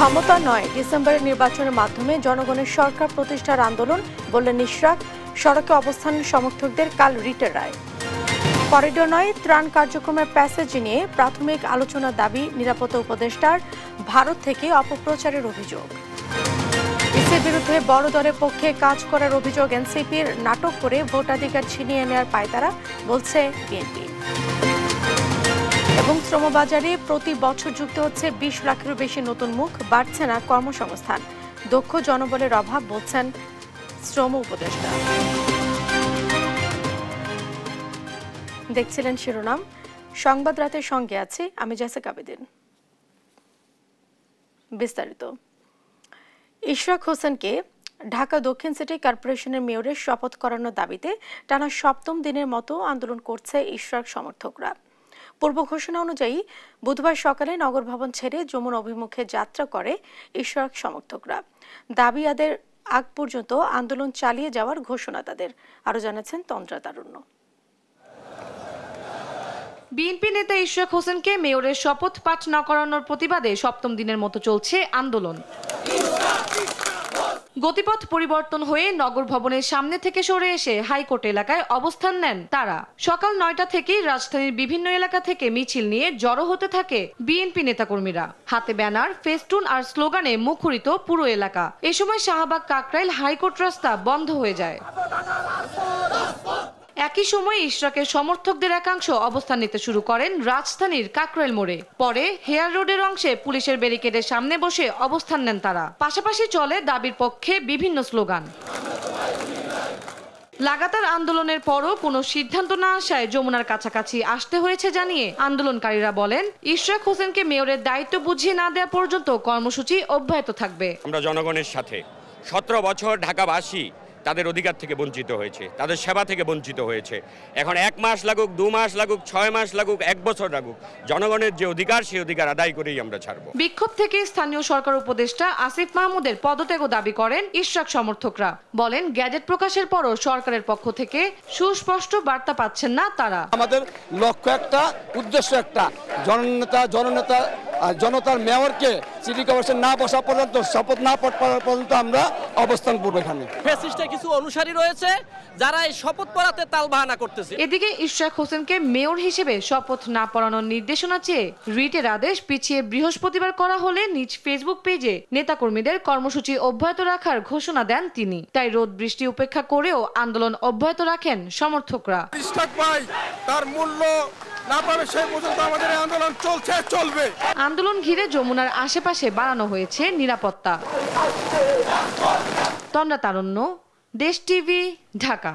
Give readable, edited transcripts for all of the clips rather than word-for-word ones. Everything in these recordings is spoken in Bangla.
ক্ষমতা নয়, ডিসেম্বরের নির্বাচনের মাধ্যমে জনগণের সরকার প্রতিষ্ঠার আন্দোলন বললেন ইশরাক। সড়কে অবস্থান সমর্থকদের কাল রিটের রায়। করিডোর নয়, ত্রাণ কার্যক্রমের প্যাসেজ নিয়ে প্রাথমিক আলোচনার দাবি নিরাপত্তা উপদেষ্টার। ভারত থেকে অপপ্রচারের অভিযোগ। ইসির বিরুদ্ধে বড় দলের পক্ষে কাজ করার অভিযোগ এনসিপির। নাটক করে ভোটাধিকার ছিনিয়ে নেওয়ার পায়তারা বলছে বিএনপি। এবং শ্রমবাজারে প্রতি বছর যুক্ত হচ্ছে ২০ লাখেরও বেশি নতুন মুখ, বাড়ছে না কর্মসংস্থান। দক্ষ জনবলের অভাব বলছেন শ্রম উপদেষ্টা। দেখছিলেন শিরোনাম। সংবাদ রাতের সঙ্গে আছি আমি জেসিকা আবেদিন। বিস্তারিত। ইশরাক হোসেনকে ঢাকা দক্ষিণ সিটি কর্পোরেশনের মেয়রের শপথ করানোর দাবিতে টানা ৭ম দিনের মতো আন্দোলন করছে ইশরাক সমর্থকরা। পূর্ব ঘোষণা অনুযায়ী বুধবার সকালে নগর ভবন ছেড়ে যমুনা অভিমুখে যাত্রা করে ইশরাক সমর্থকরা। দাবি আদায়ের আগ পর্যন্ত আন্দোলন চালিয়ে যাওয়ার ঘোষণা তাদের। আরও জানাচ্ছেন তন্দ্রা তারুণ্য। বিএনপি নেতা ইশরাক হোসেনকে মেয়রের শপথ পাঠ না করানোর প্রতিবাদে ৭ম দিনের মতো চলছে আন্দোলন। গতিপথ পরিবর্তন হয়ে নগর ভবনের সামনে থেকে সরে এসে হাইকোর্ট এলাকায় অবস্থান নেন তারা। সকাল ৯টা থেকেই রাজধানীর বিভিন্ন এলাকা থেকে মিছিল নিয়ে জড়ো হতে থাকে বিএনপি নেতাকর্মীরা। হাতে ব্যানার, ফেস্টুন আর স্লোগানে মুখরিত পুরো এলাকা। এ সময় শাহবাগ কাকরাইল হাইকোর্ট রাস্তা বন্ধ হয়ে যায়। একই সময় ইশরাকের সমর্থকদের একাংশ অবস্থান নিতে শুরু করেন রাজধানীর কাকরাইল মোড়ে। পরে হেয়ার রোডের অংশে পুলিশের ব্যারিকেডের সামনে বসে অবস্থান নেন তারা। পাশাপাশি চলে দাবির পক্ষে বিভিন্ন স্লোগান। লাগাতার আন্দোলনের পরও কোনো সিদ্ধান্ত না আসায় যমুনার কাছাকাছি আসতে হয়েছে জানিয়ে আন্দোলনকারীরা বলেন, ইশরাক হোসেনকে মেয়রের দায়িত্ব বুঝিয়ে না দেওয়া পর্যন্ত কর্মসূচি অব্যাহত থাকবে। আমরা জনগণের সাথে ১৭ বছর ঢাকাবাসী তাদের অধিকার থেকে বঞ্চিত হয়েছে, তাদের সেবা থেকে বঞ্চিত হয়েছে। এখন ১ মাস লাগুক, ২ মাস লাগুক, ৬ মাস লাগুক, ১ বছর লাগুক, জনগণের যে অধিকার সেই অধিকার আদায় করেই আমরা ছাড়ব। বিক্ষোভ থেকে স্থানীয় সরকার উপদেষ্টা আসিফ মাহমুদের পদত্যাগও দাবি করেন ইশরাক সমর্থকরা। বলেন, গ্যাজেট প্রকাশের পরও সরকারের পক্ষ থেকে সুস্পষ্ট বার্তা পাচ্ছেন না তারা। আমাদের লক্ষ্য একটা, উদ্দেশ্য একটা, জননেতা জনতার মেয়রকে সিটি কর্পোরেশন না বসা পর্যন্ত, শপথ না পাঠ করা পর্যন্ত আমরা অবস্থান করব। এখানে ফ্যাসিস্টের কিছু অনুসারী রয়েছে যারা এই শপথ পড়াতে তালবাহানা করতেছে। এদিকে ইশরাক হোসেনকে মেয়র হিসেবে শপথ না পড়ানোর নির্দেশনা চেয়ে রিটের আদেশ পিছিয়ে বৃহস্পতিবার করা হলে নিজ ফেসবুক পেজে নেতাকর্মীদের কর্মসূচি অব্যাহত রাখার ঘোষণা দেন তিনি। তাই রোদ বৃষ্টি উপেক্ষা করেও আন্দোলন অব্যাহত রাখেন সমর্থকরা। ইশরাক ভাই তার মূল্য না পাবে সেই পর্যন্ত আমাদের আন্দোলন চলছে, চলবে। আন্দোলন ঘিরে যমুনার আশেপাশে বাড়ানো হয়েছে নিরাপত্তা। তন্দ্রা তারুণ্য, দেশ টিভি, ঢাকা।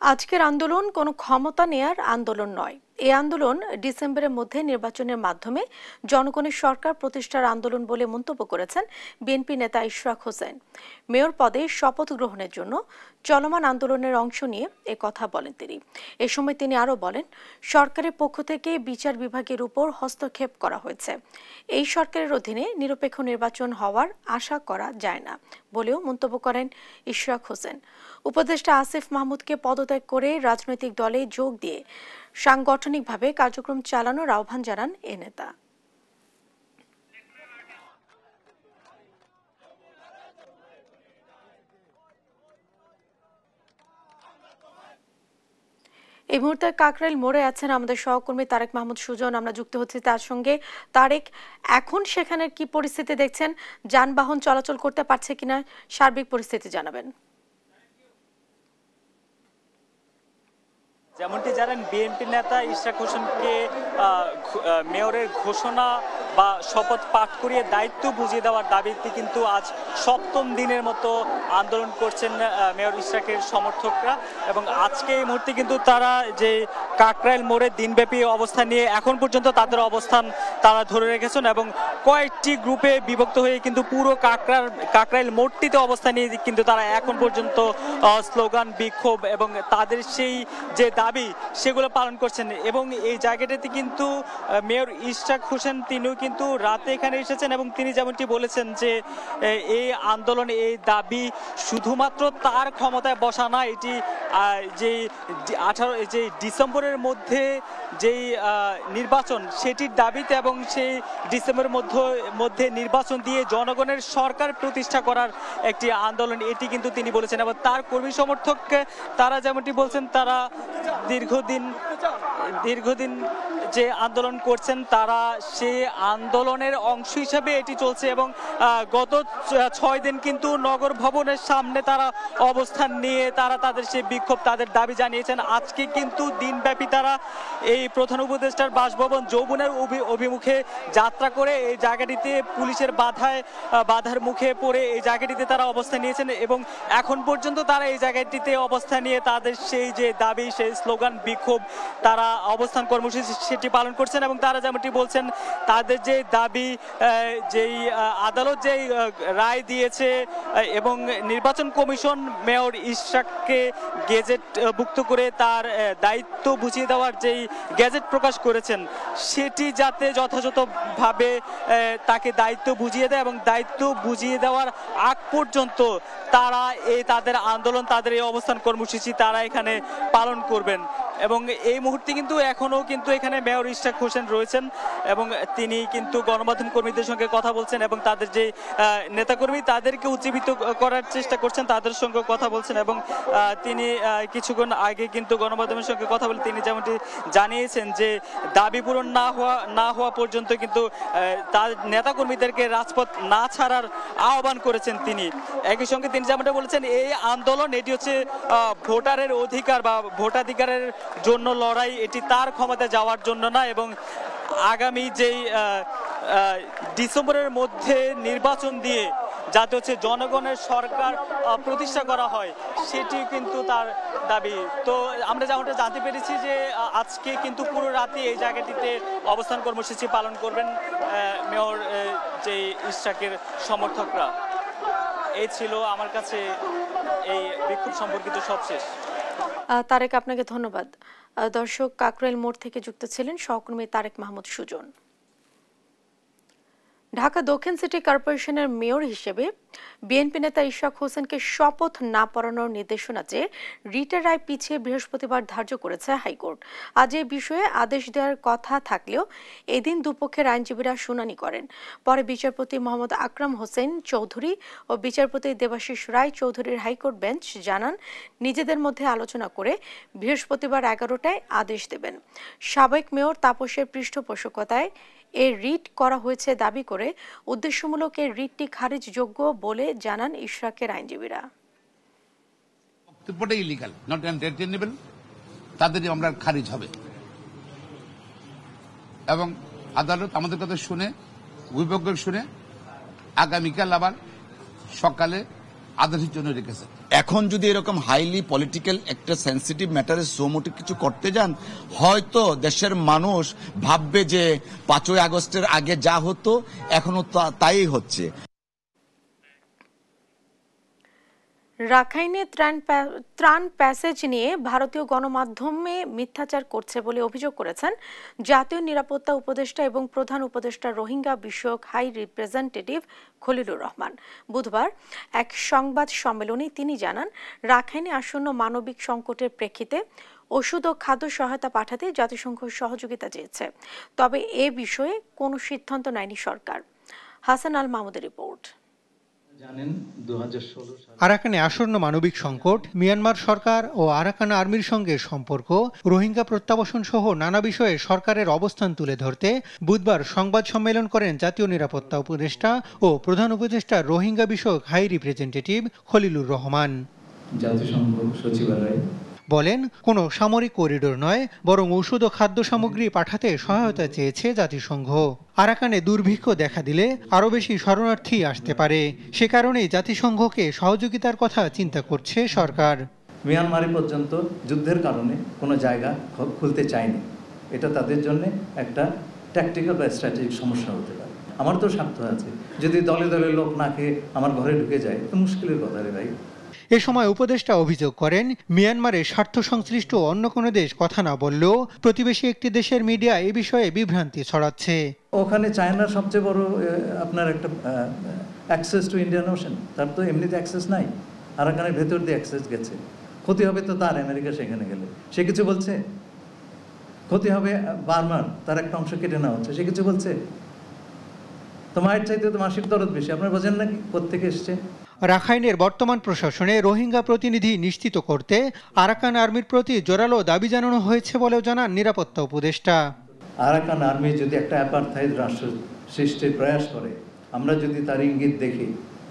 আজকের আন্দোলন কোনো ক্ষমতা নেয়ার আন্দোলন নয়। এই আন্দোলন ডিসেম্বরের মধ্যে নির্বাচনের মাধ্যমে জনগণের সরকার প্রতিষ্ঠার আন্দোলন বলে মন্তব্য করেছেন বিএনপি নেতা ইশরাক হোসেন। মেয়র পদে শপথ গ্রহণের জন্য চলমান আন্দোলনের অংশ নিয়ে কথা বলেন তিনি। এ সময় তিনি আরও বলেন, সরকারের পক্ষ থেকে বিচার বিভাগের উপর হস্তক্ষেপ করা হয়েছে। এই সরকারের অধীনে নিরপেক্ষ নির্বাচন হওয়ার আশা করা যায় না বলেও মন্তব্য করেন ইশরাক হোসেন। উপদেষ্টা আসিফ মাহমুদকে পদত্যাগ করে রাজনৈতিক দলে যোগ দিয়ে সাংগঠনিকভাবে কার্যক্রম চালানোর আহ্বান জানান এ নেতা। এই মুহূর্তে কাকরাইল মোড়ে আছেন আমাদের সহকর্মী তারেক মাহমুদ সুজন। আমরা যুক্ত হচ্ছি তার সঙ্গে। তারেক, এখন সেখানে কি পরিস্থিতি দেখছেন? যানবাহন চলাচল করতে পারছে কিনা, সার্বিক পরিস্থিতি জানাবেন। যেমনটি জানেন, বিএনপি নেতা ইশরাক হোসেনকে মেয়রের ঘোষণা বা শপথ পাঠ করিয়ে দায়িত্ব বুঝিয়ে দেওয়ার দাবিতে কিন্তু আজ ৭ম দিনের মতো আন্দোলন করছেন মেয়র ইশরাকের সমর্থকরা। এবং আজকে এই মুহূর্তে কিন্তু তারা যে কাকরাইল মোড়ে দিনব্যাপী অবস্থান নিয়ে এখন পর্যন্ত তাদের অবস্থান তারা ধরে রেখেছেন এবং কয়েকটি গ্রুপে বিভক্ত হয়ে কিন্তু পুরো কাকরাইল মোড়টিতে অবস্থান নিয়ে কিন্তু তারা এখন পর্যন্ত স্লোগান, বিক্ষোভ এবং তাদের সেই যে দাবি সেগুলো পালন করছেন। এবং এই জায়গাটাতে কিন্তু মেয়র ইশরাক হোসেন তিনিও কিন্তু রাতে এখানে এসেছেন এবং তিনি যেমনটি বলেছেন যে এই আন্দোলন, এই দাবি শুধুমাত্র তার ক্ষমতায় বসা না, এটি যে ডিসেম্বরের মধ্যে যেই নির্বাচন সেটির দাবিতে এবং সেই ডিসেম্বরের মধ্যে নির্বাচন দিয়ে জনগণের সরকার প্রতিষ্ঠা করার একটি আন্দোলন, এটি কিন্তু তিনি বলেছেন। এবং তার কর্মী সমর্থক তারা যেমনটি বলছেন, তারা দীর্ঘদিন যে আন্দোলন করছেন, তারা সেই আন্দোলনের অংশ হিসেবে এটি চলছে। এবং গত 6 দিন কিন্তু নগর ভবনের সামনে তারা অবস্থান নিয়ে তারা তাদের সেই বিক্ষোভ, তাদের দাবি জানিয়েছেন। আজকে কিন্তু দিনব্যাপী তারা এই প্রধান উপদেষ্টার বাসভবন যৌবনের অভিমুখে যাত্রা করে এই জায়গাটিতে পুলিশের বাধার মুখে পড়ে এই জায়গাটিতে তারা অবস্থান নিয়েছেন। এবং এখন পর্যন্ত তারা এই জায়গাটিতে অবস্থান নিয়ে তাদের সেই যে দাবি, সেই স্লোগান, বিক্ষোভ, তারা অবস্থান কর্মসূচি সেটি পালন করছেন। এবং তারা যেমনটি বলছেন, তাদের যে দাবি, যেই আদালত যেই রায় দিয়েছে এবং নির্বাচন কমিশন মেয়র ইশরাককে গেজেটভুক্ত করে তার দায়িত্ব বুঝিয়ে দেওয়ার যেই গেজেট প্রকাশ করেছেন, সেটি যাতে যথাযথভাবে তাকে দায়িত্ব বুঝিয়ে দেয় এবং দায়িত্ব বুঝিয়ে দেওয়ার আগ পর্যন্ত তারা তাদের আন্দোলন, তাদের এই অবস্থান কর্মসূচি তারা এখানে পালন করবেন। এবং এই মুহূর্তে কিন্তু এখনো কিন্তু এখানে মেয়র ইশরাক হোসেন রয়েছেন এবং তিনি কিন্তু গণমাধ্যম কর্মীদের সঙ্গে কথা বলছেন এবং তাদের যে নেতাকর্মী তাদেরকে উজ্জীবিত করার চেষ্টা করছেন, তাদের সঙ্গে কথা বলছেন। এবং তিনি কিছুক্ষণ আগে কিন্তু গণমাধ্যমের সঙ্গে কথা বলে তিনি যেমনটি জানিয়েছেন যে দাবি পূরণ না হওয়া পর্যন্ত কিন্তু তার নেতাকর্মীদেরকে রাজপথ না ছাড়ার আহ্বান করেছেন তিনি। একই সঙ্গে তিনি যেমনটা বলেছেন, এই আন্দোলন এটি হচ্ছে ভোটারের অধিকার বা ভোটাধিকারের জন্য লড়াই, এটি তার ক্ষমতা যাওয়ার জন্য না। এবং আগামী যেই ডিসেম্বরের মধ্যে নির্বাচন দিয়ে যাতে হচ্ছে জনগণের সরকার প্রতিষ্ঠা করা হয়, সেটি কিন্তু তার দাবি। তো আমরা যেমনটা জানতে পেরেছি যে আজকে কিন্তু পুরো রাতে এই জায়গাটিতে অবস্থান কর্মসূচি পালন করবেন মেয়র যে ইশরাকের সমর্থকরা। এই ছিল আমার কাছে এই বিক্ষোভ সম্পর্কিত সবশেষ। তারেক, আপনাকে ধন্যবাদ। দর্শক, কাকরাইল মোড় থেকে যুক্ত ছিলেন সহকর্মী তারেক মাহমুদ সুজন। ঢাকা দক্ষিণ সিটি কর্পোরেশনের মেয়র হিসেবে বিএনপি নেতা ইশরাক হোসেনকে শপথ না পড়ানোর নির্দেশনা চেয়ে রিটের রায় পিছিয়ে বৃহস্পতিবার ধার্য করেছে হাইকোর্ট। আজ এই বিষয়ে আদেশ দেওয়ার কথা থাকলেও এদিন দুপক্ষের আইনজীবীরা শুনানি করেন। পরে বিচারপতি মোহাম্মদ আকরাম হোসেন চৌধুরী ও বিচারপতি দেবাশিস রায় চৌধুরীর হাইকোর্ট বেঞ্চ জানান, নিজেদের মধ্যে আলোচনা করে বৃহস্পতিবার 11টায় আদেশ দেবেন। সাবেক মেয়র তাপসের পৃষ্ঠপোষকতায় এর রিট করা হয়েছে দাবি করে উদ্দেশ্যমূলক এই রিটটি খারিজযোগ্য বলে জানান ইশরাকের আইনজীবীরা। বক্তব্যটা ইলিগাল, নট এন্টারটেনেবল, তাদের আমরা খারিজ হবে এবং আদালত আমাদের কথা শুনে, অভিযোগ শুনে আগামীকাল আবার সকালে আদেশের জন্য রেখেছে। এখন যদি এরকম হাইলি পলিটিক্যাল একটা সেন্সিটিভ ম্যাটারে সোমোটিভ কিছু করতে যান, হয়তো দেশের মানুষ ভাববে যে 5ই আগস্টের আগে যা হতো এখনো তাই হচ্ছে। রাখাইনে ত্রাণ প্যাসেজ নিয়ে ভারতীয় গণমাধ্যমে মিথ্যাচার করছে বলে অভিযোগ করেছেন জাতীয় নিরাপত্তা উপদেষ্টা এবং প্রধান উপদেষ্টা রোহিঙ্গা বিষয়ক হাই রিপ্রেজেন্টেটিভ খলিলুর রহমান। বুধবার এক সংবাদ সম্মেলনে তিনি জানান, রাখাইনে আসন্ন মানবিক সংকটের প্রেক্ষিতে ওষুধ ও খাদ্য সহায়তা পাঠাতে জাতিসংঘ সহযোগিতা চেয়েছে, তবে এ বিষয়ে কোনো সিদ্ধান্ত নেয়নি সরকার। হাসান আল মাহমুদের রিপোর্ট। আরাকানে আসন্ন মানবিক সংকট, মিয়ানমার সরকার ও আরাকান আর্মির সঙ্গে সম্পর্ক, রোহিঙ্গা প্রত্যাবাসন সহ নানা বিষয়ে সরকারের অবস্থান তুলে ধরতে বুধবার সংবাদ সম্মেলন করেন জাতীয় নিরাপত্তা উপদেষ্টা ও প্রধান উপদেষ্টা রোহিঙ্গা বিষয়ক হাই রিপ্রেজেন্টেটিভ খলিলুর রহমান। জাতিসংঘ সচিবালয় বলেন, কোনো সামরিক করিডোর নয়, বরং ঔষধ ও খাদ্য সামগ্রী পাঠাতে সহায়তা চেয়েছে জাতিসংঘ। আরাকানে দুর্ভিক্ষ দেখা দিলে আরও বেশি শরণার্থী আসতে পারে, সে কারণেই জাতিসংঘকে সহযোগিতার কথা চিন্তা করছে সরকার। মিয়ানমারে পর্যন্ত যুদ্ধের কারণে কোনো জায়গা খুলতে চায়নি, এটা তাদের জন্য একটা ট্যাকটিক্যাল বা স্ট্র্যাটেজিক সমস্যা হতে পারে। আমার তো স্বার্থ আছে, যদি দলে দলে লোক না খেয়ে আমার ঘরে ঢুকে যায় তো মুশকিলের কথা রে ভাই। এ সময় উপদেষ্টা অভিযোগ করেন, মিয়ানমারে স্বার্থ সংশ্লিষ্ট অন্য কোনো দেশ কথা না বললেও প্রতিবেশী একটি দেশের মিডিয়া এ বিষয়ে বিভ্রান্তি ছড়াচ্ছে। ওখানে চায়নার সবচেয়ে বড় আপনার একটা অ্যাক্সেস টু ইন্ডিয়ান ওশান, তার তো এমনিতে অ্যাক্সেস নাই, আরাকানের ভেতর দিয়ে অ্যাক্সেস গেছে, ক্ষতি হবে তো তার আমেরিকা সেখানে গেলে। সে কিছু বলছে? ক্ষতি হবে বারবার, তার একটা অংশ কেটে নেওয়া হচ্ছে, সে কিছু বলছে? তো মায়ের চাইতে তো মাসির দরদ বেশি, আপনারা বোঝেন নাকি কোত্থেকে এসছে? রাখাইনের বর্তমান প্রশাসনে রোহিঙ্গা প্রতিনিধি নিশ্চিত করতে আরাকান আর্মির প্রতি জোরালো দাবি জানানো হয়েছে বলেও জানান নিরাপত্তা উপদেষ্টা। আরাকান আর্মি যদি একটা অ্যাপারথাইড রাষ্ট্র সৃষ্টির প্রয়াস করে, আমরা যদি তার ইঙ্গিত দেখি,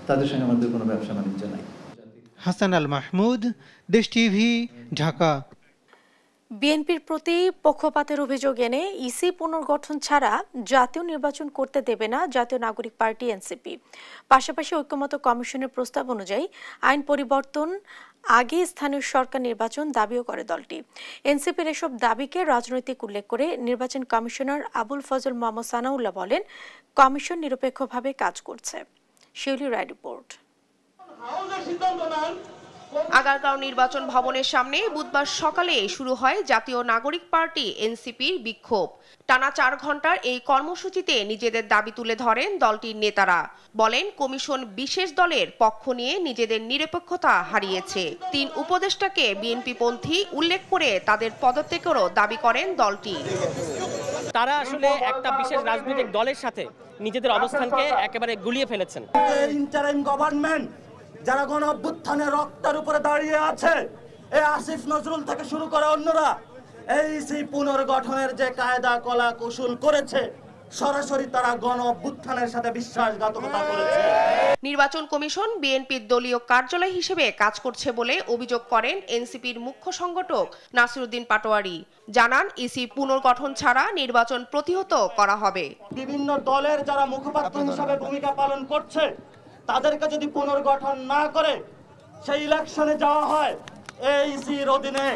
তাদের সঙ্গে আমাদের কোনো ব্যবসা বাণিজ্য নাই। হাসান আল মাহমুদ, দেশ টিভি, ঢাকা। বিএনপির প্রতি পক্ষপাতের অভিযোগ এনে ইসি পুনর্গঠন ছাড়া জাতীয় নির্বাচন করতে দেবে না জাতীয় নাগরিক পার্টি এনসিপি। পাশাপাশি ঐক্যমত্য কমিশনের প্রস্তাব অনুযায়ী আইন পরিবর্তন আগে স্থানীয় সরকার নির্বাচন দাবিও করে দলটি। এনসিপির এসব দাবিকে রাজনৈতিক উল্লেখ করে নির্বাচন কমিশনার আবুল ফজল মোহাম্মদ সানাউল্লাহ বলেন, কমিশন নিরপেক্ষভাবে কাজ করছে। শিউলি রায় রিপোর্ট। আগারগাঁও নির্বাচন ভবনের সামনে বুধবার সকালে শুরু হয় জাতীয় নাগরিক পার্টি এনসিপির বিক্ষোভ। টানা 4 ঘন্টার এই কর্মসূচিতে নিজেদের দাবি তুলে ধরেন দলটির নেতারা। বলেন, কমিশন বিশেষ দলের পক্ষ নিয়ে নিজেদের নিরপেক্ষতা হারিয়েছে। 3 উপদেষ্টাকে বিএনপিপন্থী উল্লেখ করে তাদের পদত্যাগেরও দাবি করেন দলটি। তারা আসলে একটা বিশেষ রাজনৈতিক দলের সাথে নিজেদের অবস্থানকে একেবারে গুলিয়ে ফেলেছেন। ইন্টারিম গভর্নমেন্ট যারা গণ অভ্যুত্থানের রক্তের উপরে দাঁড়িয়ে আছে, এই আসিফ নজরুল থেকে শুরু করে অন্যরা, এই পুনর্গঠনের যে কায়দা কলা কৌশল করেছে, সরাসরি তারা গণ অভ্যুত্থানের সাথে বিশ্বাসঘাতকতা করেছে। নির্বাচন কমিশন বিএনপির দলীয় কার্যালয় হিসেবে কাজ করছে বলে অভিযোগ করেন এনসিপির মুখ্য সংগঠক নাসিরউদ্দিন পাটোয়ারি। জানান, ইসি পুনর্গঠন ছাড়া নির্বাচন প্রতিহত করা হবে। বিভিন্ন দলের যারা মুখপাত্র হিসেবে ভূমিকা পালন করছে, তাদেরকে যদি পুনর্গঠন না করে সেই ইলেকশনে যাওয়া হয়, এই ইসির অধীনে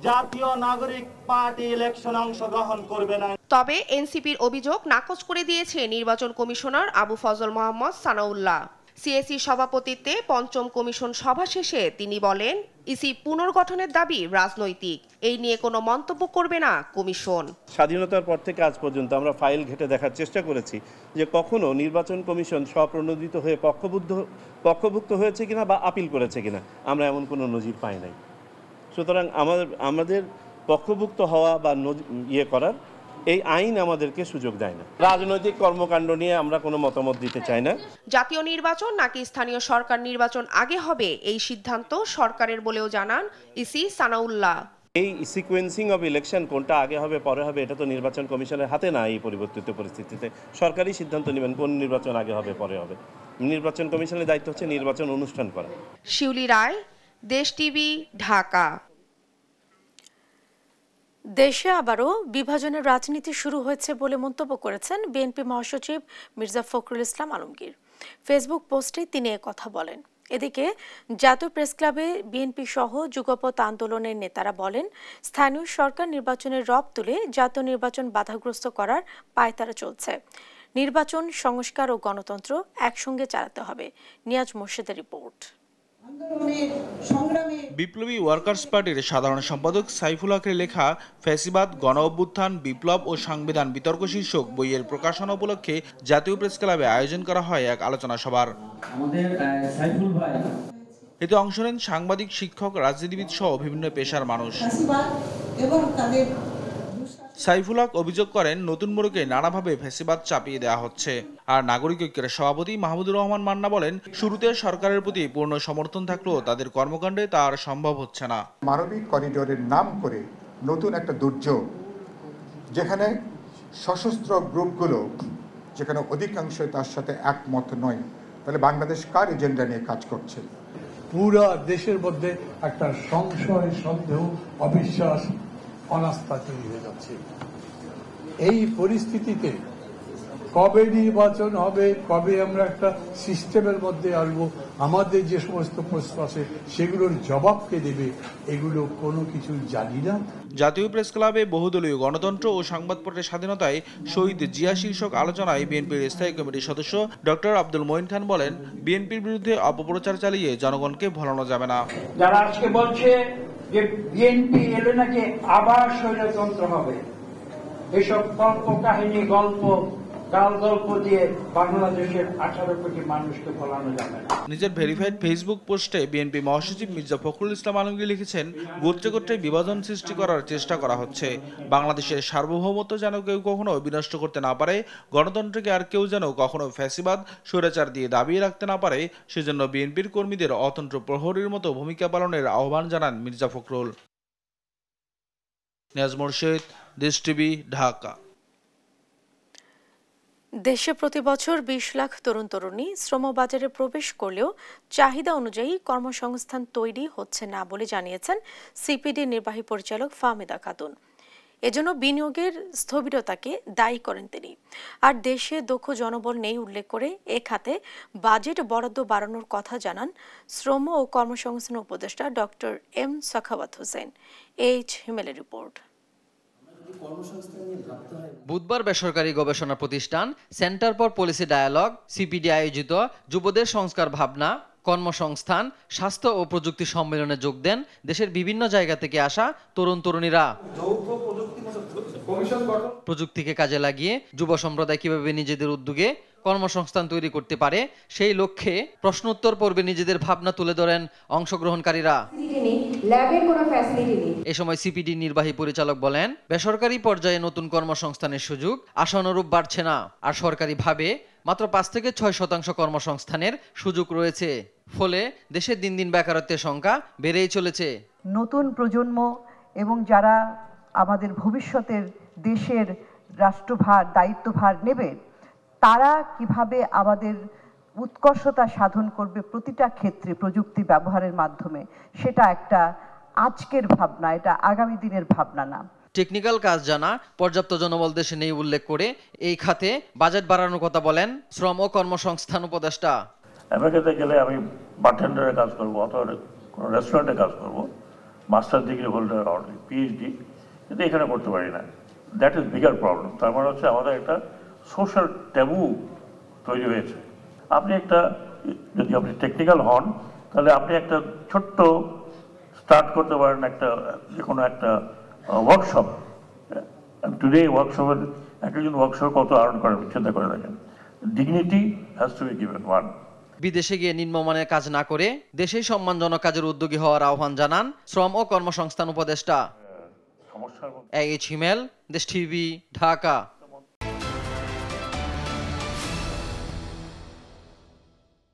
জাতীয় নাগরিক পার্টি ইলেকশনে অংশগ্রহণ করবে না। তবে এনসিপির অভিযোগ নাকচ করে দিয়েছে নির্বাচন কমিশনার আবু ফজল মোহাম্মদ সানাউল্লাহ। সিএসি সভাপতিত্বে ৫ম কমিশন সভা শেষে তিনি বলেন, ইসি পুনর্গঠনের দাবি রাজনৈতিক, এই নিয়ে কোনো মন্তব্য করবে না কমিশন। স্বাধীনতার পর থেকে আজ পর্যন্ত আমরা ফাইল ঘেটে দেখার চেষ্টা করেছি যে কখনো নির্বাচন কমিশন স্বপ্রণোদিত হয়ে পক্ষভুক্ত হয়েছে কিনা বা আপিল করেছে কিনা, আমরা এমন কোনো নজির পাই নাই। সুতরাং আমাদের পক্ষভুক্ত হওয়া বা করার এই আইন আমাদেরকে সুযোগ দেয় না। রাজনৈতিক কর্মকাণ্ড নিয়ে আমরা কোনো মতামত দিতে চাই না। জাতীয় নির্বাচন নাকি স্থানীয় সরকার নির্বাচন আগে হবে, এই সিদ্ধান্ত সরকারের বলেও জানান ইসি সানাউল্লাহ। এই সিকোয়েন্সিং অফ ইলেকশন কোনটা আগে হবে পরে হবে, এটা তো নির্বাচন কমিশনের হাতে না। এই পরিবর্তিত পরিস্থিতিতে সরকারই সিদ্ধান্ত নেবেন কোন নির্বাচন আগে হবে পরে হবে। নির্বাচন কমিশনের দায়িত্ব হচ্ছে নির্বাচন অনুষ্ঠান করা। শিউলি রায়, দেশ টিভি, ঢাকা। দেশে আবারও বিভাজনের রাজনীতি শুরু হয়েছে বলে মন্তব্য করেছেন বিএনপি মহাসচিব মির্জা ফখরুল ইসলাম আলমগীর। ফেসবুক পোস্টে তিনি কথা বলেন। এদিকে জাতীয় প্রেসক্লাবে বিএনপি সহ যুগপৎ আন্দোলনের নেতারা বলেন, স্থানীয় সরকার নির্বাচনের রব তুলে জাতীয় নির্বাচন বাধাগ্রস্ত করার পায়তারা চলছে। নির্বাচন, সংস্কার ও গণতন্ত্র একসঙ্গে চালাতে হবে। নিয়াজ মোর্শেদের রিপোর্ট। বিপ্লবী ওয়ার্কার্স পার্টির সাধারণ সম্পাদক সাইফুল হকের লেখা ফ্যাসিবাদ, গণ অভ্যুত্থান, বিপ্লব ও সংবিধান বিতর্ক শীর্ষক বইয়ের প্রকাশনা উপলক্ষে জাতীয় প্রেস ক্লাবে আয়োজন করা হয় এক আলোচনা সভার। এতে অংশ নেন সাংবাদিক, শিক্ষক, রাজনীতিবিদ সহ বিভিন্ন পেশার মানুষ। সাইফুল হক অভিযোগ করেন, নতুন মোড়কে নানাভাবে ফ্যাসিবাদ চাপিয়ে দেওয়া হচ্ছে। আর নাগরিক ঐক্যের সভাপতি মাহমুদুর রহমান মান্না বলেন, শুরুতে সরকারের প্রতি পূর্ণ সমর্থন থাকলেও তাদের কর্মকাণ্ডে তা আর সম্ভব হচ্ছে না। মানবিক করিডোরের নাম করে নতুন একটা দুর্যোগ, যেখানে সশস্ত্র গ্রুপগুলো যেখানে অধিকাংশ তার সাথে একমত নয়, তাহলে বাংলাদেশ কার এজেন্ডা নিয়ে কাজ করছে? পুরা দেশের মধ্যে একটা সংশয়, সন্দেহ, অবিশ্বাস, অনাস্থা তৈরি হয়ে যাচ্ছে। এই পরিস্থিতিতে কবে নির্বাচন হবে, কবে আমরা একটা সিস্টেমের মধ্যে আসবো, আমাদের যে সমস্ত প্রশ্ন আছে সেগুলোর জবাব কে দেবে, এগুলো কোনো কিছু জানি না। জাতীয় প্রেস ক্লাবে বহুদলীয় গণতন্ত্র ও সংবাদপত্রের স্বাধীনতায় শহীদ জিয়া শীর্ষক আলোচনায় বিএনপির স্থায়ী কমিটির সদস্য ডক্টর আব্দুল মঈন খান বলেন, বিএনপির বিরুদ্ধে অপপ্রচার চালিয়ে জনগণকে ভোলানো যাবে না। যারা আজকে বলছে যে বিএনপি এলে নাকি আবার স্বৈরতন্ত্র হবে, এসব কল্প কাহিনী, গল্প গাল গল্প দিয়ে বাংলাদেশের 18 কোটি মানুষকে ফলানো যাবে না। নিজের ভেরিফাইড ফেসবুক পোস্টে বিএনপি মহাসচিব মির্জা ফখরুল ইসলাম আলমগীর লিখেছেন, গোত্রে গোত্রে বিভাজন সৃষ্টি করার চেষ্টা করা হচ্ছে। বাংলাদেশের সার্বভৌমত্ব যেন কেউ কখনো বিনষ্ট করতে না পারে, গণতন্ত্রকে আর কেউ যেন কখনো ফ্যাসিবাদ স্বৈরাচার দিয়ে দাবিয়ে রাখতে না পারে, সেজন্য বিএনপির কর্মীদের অতন্ত্র প্রহরীর মতো ভূমিকা পালনের আহ্বান জানান মির্জা ফখরুল। নিয়াজ মোরশেদ, দেশ টিভি, ঢাকা। দেশে প্রতি বছর 20 লাখ তরুণ তরুণী শ্রমবাজারে প্রবেশ করলেও চাহিদা অনুযায়ী কর্মসংস্থান তৈরি হচ্ছে না বলে জানিয়েছেন সিপিডি নির্বাহী পরিচালক ফাহমিদা খাতুন। এজন্য বিনিয়োগের স্থবিরতাকে দায়ী করেন তিনি। আর দেশে দক্ষ জনবল নেই উল্লেখ করে এ খাতে বাজেট বরাদ্দ বাড়ানোর কথা জানান শ্রম ও কর্মসংস্থান উপদেষ্টা doctor M Sakhawat Hossain. H হিমেলের রিপোর্ট। বুধবার বেসরকারি গবেষণা প্রতিষ্ঠান centre for policy dialogue CPD আয়োজিত যুবদের সংস্কার ভাবনা, কর্মসংস্থান, স্বাস্থ্য ও প্রযুক্তি সম্মেলনে যোগ দেন দেশের বিভিন্ন জায়গা থেকে আসা তরুণ তরুণীরা। প্রযুক্তিকে কাজে লাগিয়ে যুব সম্প্রদায় কিভাবে নিজেদের উদ্যোগে কর্মসংস্থান তৈরি করতে পারে সেই লক্ষ্যে প্রশ্নোত্তর পর্বে নিজেদের ভাবনা তুলে ধরেন অংশগ্রহণকারীরা। এ সময় সিপিডি নির্বাহী পরিচালক বলেন, বেসরকারি পর্যায়ে নতুন কর্মসংস্থানের সুযোগ আশানুরূপ বাড়ছে না, আর সরকারিভাবে মাত্র 5 থেকে 6% কর্মসংস্থানের সুযোগ রয়েছে। ফলে দেশে দিন দিন বেকারত্বের সংখ্যা বেড়েই চলেছে। নতুন প্রজন্ম এবং যারা আমাদের ভবিষ্যতের দেশের রাষ্ট্রভার দায়িত্বভার নেবে, তারা কিভাবে আমাদের উৎকর্ষতা সাধন করবে প্রতিটা ক্ষেত্রে প্রযুক্তি ব্যবহারের মাধ্যমে, সেটা একটা আজকের ভাবনা, এটা আগামী দিনের ভাবনা না। টেকনিক্যাল কাজ জানা পর্যাপ্ত জনবল দেশে নেই উল্লেখ করে এই খাতে বাজেট বাড়ানোর কথা বলেন শ্রম ও কর্মসংস্থান উপদেষ্টা। আমেরিকাতে গেলে আমি বারটেন্ডারের কাজ করবো অথবা কোনো রেস্টুরেন্টে কাজ করবো, মাস্টার ডিগ্রি হোল্ডার আর পিএইচডি, কিন্তু এখানে করতে পারি না। That is bigger problem. তার মানে হচ্ছে আমাদের একটা সোশ্যাল ট্যাবু তৈরি হয়েছে। আপনি একটা যদি আপনি টেকনিক্যাল হন, তাহলে আপনি একটা ছোট্ট স্টার্ট করতে পারেন, একটা যে কোনো একটা ওয়ার্কশপ। টুডে ওয়ার্কশপের একজন ওয়ার্কশপ কত আর্ন করেন চিন্তা করে দেখেন। Dignity has to be given one. বিদেশে গিয়ে নিম্নমানের কাজ না করে দেশেই সম্মানজনক কাজের উদ্যোগী হওয়ার আহ্বান জানান শ্রম ও কর্মসংস্থান উপদেষ্টা। এইচ হিমেল, দেশ টিভি, ঢাকা।